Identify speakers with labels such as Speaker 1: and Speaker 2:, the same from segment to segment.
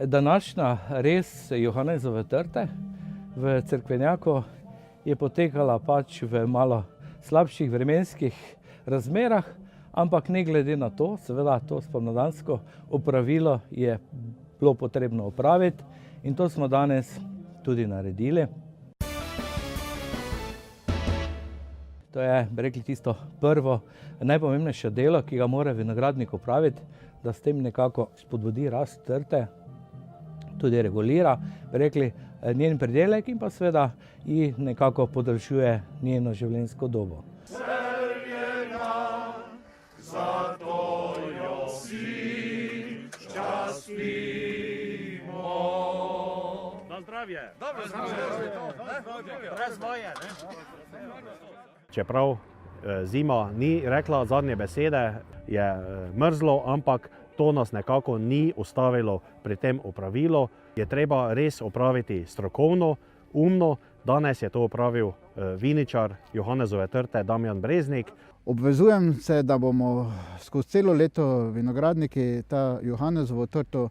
Speaker 1: Današnja rez Johanezove trte v Cerkvenjaku je potekala pač v malo slabših vremenskih razmerah, ampak ne glede na to, seveda to spomladansko opravilo je bilo potrebno opraviti in to smo danes tudi naredili. To je, bi rekli, tisto prvo, najpomembnejše delo, ki ga mora vinogradnik opraviti, da s tem nekako spodbudi rast trte, tudi regulira, bi rekli, njen pridelek in pa seveda ji nekako podaljšuje njeno življenjsko dobo.
Speaker 2: Zato jo vsi častimo. Na zdravje! Dobro zdravje! Razvoje!
Speaker 3: Čeprav zima ni rekla zadnje besede, je mrzlo, ampak to nas nekako ni ustavilo pri tem opravilu. Je treba res opraviti strokovno, umno. Danes je to opravil viničar Johanezove trte Damjan Breznik.
Speaker 4: Obvezujem se, da bomo skozi celo leto vinogradniki ta Johanezovo trto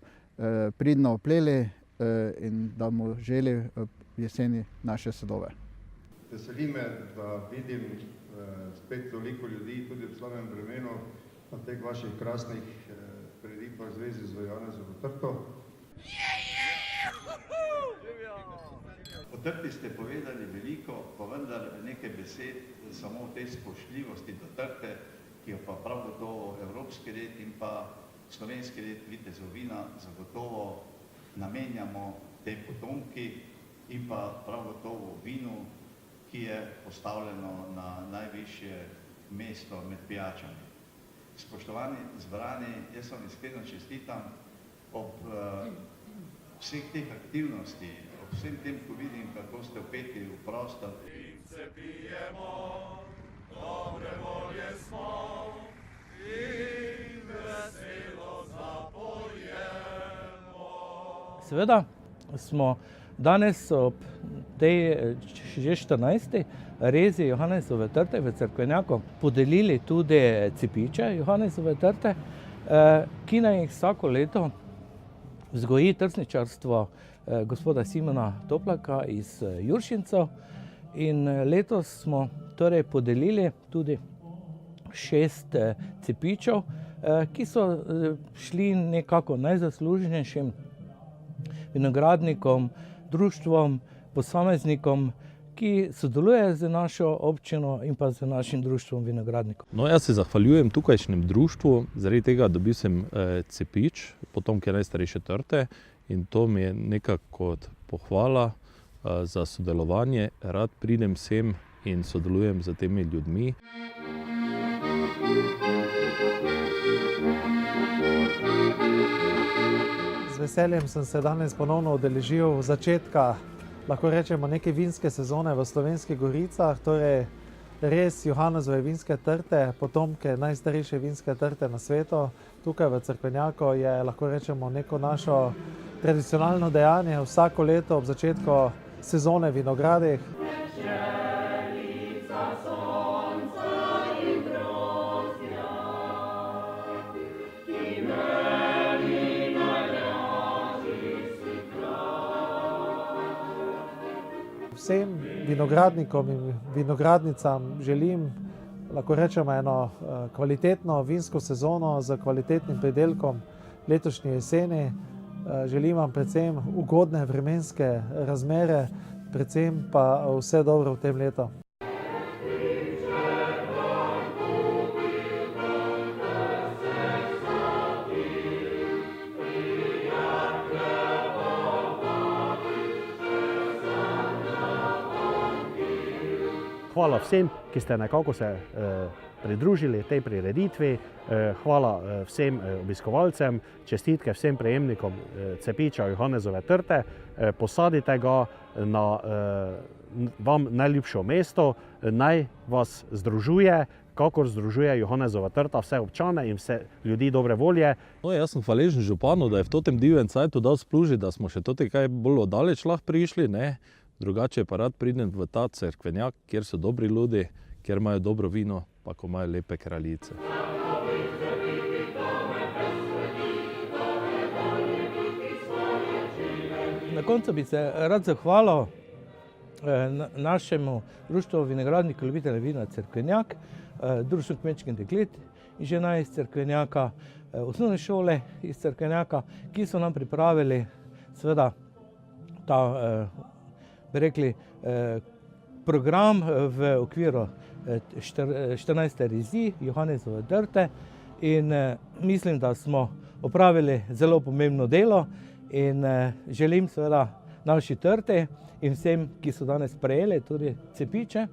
Speaker 4: pridno opleli in da bomo želi jeseni naše sadove.
Speaker 5: Veseli me, da vidim spet toliko ljudi, tudi v slabem vremenu, na teh vaših krasnih prireditvah v zvezi z Johanezovo trto.
Speaker 6: O trti ste povedali veliko, pa vendar nekaj besed samo o tej spoštljivosti do trte, ki jo pa prav gotovo evropski red in pa slovenski red vitezov vina zagotovo namenjamo tej potomki in pa prav gotovo vinu, ki je postavljeno na najvišje mesto med pijačami. Spoštovani zbrani, jaz vam iskreno čestitam ob vseh teh aktivnosti, ob vsem tem, ko vidim, kako ste vpeti v prostor.
Speaker 2: In se pijemo, dobre volje smo in veselo zapojemo.
Speaker 1: Seveda smo danes ob tej že 14. rezi Johanezove trte v Cerkvenjaku podelili tudi cepiče Johanezove trte, ki naj jih vsako leto vzgoji trsničarstvo gospoda Simona Toplaka iz Juršincev. In letos smo torej podelili tudi 6 cepičev, ki so šli nekako najzaslužnejšim vinogradnikom, društvom, posameznikom, ki sodelujejo z našo občino in pa z našim društvom vinogradnikov.
Speaker 7: No, jaz se zahvaljujem tukajšnjem društvu, zaradi tega dobil sem cepič, potomke najstarejše trte, in to mi je nekako kot pohvala za sodelovanje. Rad pridem sem in sodelujem z temi ljudmi.
Speaker 8: Z veseljem sem se danes ponovno udeležil začetka, lahko rečemo, neke vinske sezone v Slovenskih Goricah, torej res Johanezove vinske trte, potomke najstarejše vinske trte na svetu. Tukaj v Cerkvenjaku je, lahko rečemo, neko našo tradicionalno dejanje vsako leto ob začetku sezone v vinogradih. Vsem vinogradnikom in vinogradnicam želim, lahko rečemo, eno kvalitetno vinsko sezono z kvalitetnim pridelkom letošnje jeseni. Želim vam predvsem ugodne vremenske razmere, predvsem pa vse dobro v tem letu.
Speaker 3: Hvala vsem, ki ste nekako se pridružili tej prireditvi. Hvala vsem obiskovalcem, čestitke vsem prejemnikom cepiča Johanezove trte. Posadite ga na vam najljubše mesto, naj vas združuje, kakor združuje Johanezova trta vse občane in vse ljudi dobre volje.
Speaker 7: No, jaz sem hvaležen županu, da je v tem divjem cajtu dal splužiti, da smo še toti kaj bolj oddaleč lahko prišli, ne? Drugače pa rad pridem v ta Cerkvenjak, kjer so dobri ljudje, kjer imajo dobro vino, pa ko imajo lepe kraljice.
Speaker 1: Na koncu bi se rad zahvalil našemu društvu vinogradnikov ljubiteljev vina Cerkvenjak, društvu kmečkih deklet in žena iz Cerkvenjaka, osnovne šole iz Cerkvenjaka, ki so nam pripravili seveda ta, bi rekli, program v okviru 14. rezi Johannesove trte in mislim, da smo opravili zelo pomembno delo in želim seveda naši trti in vsem, ki so danes prejeli tudi cepiče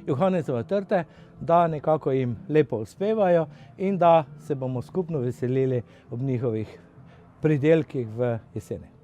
Speaker 1: Johannesove trte, da nekako jim lepo uspevajo in da se bomo skupno veselili ob njihovih pridelkih v jeseni.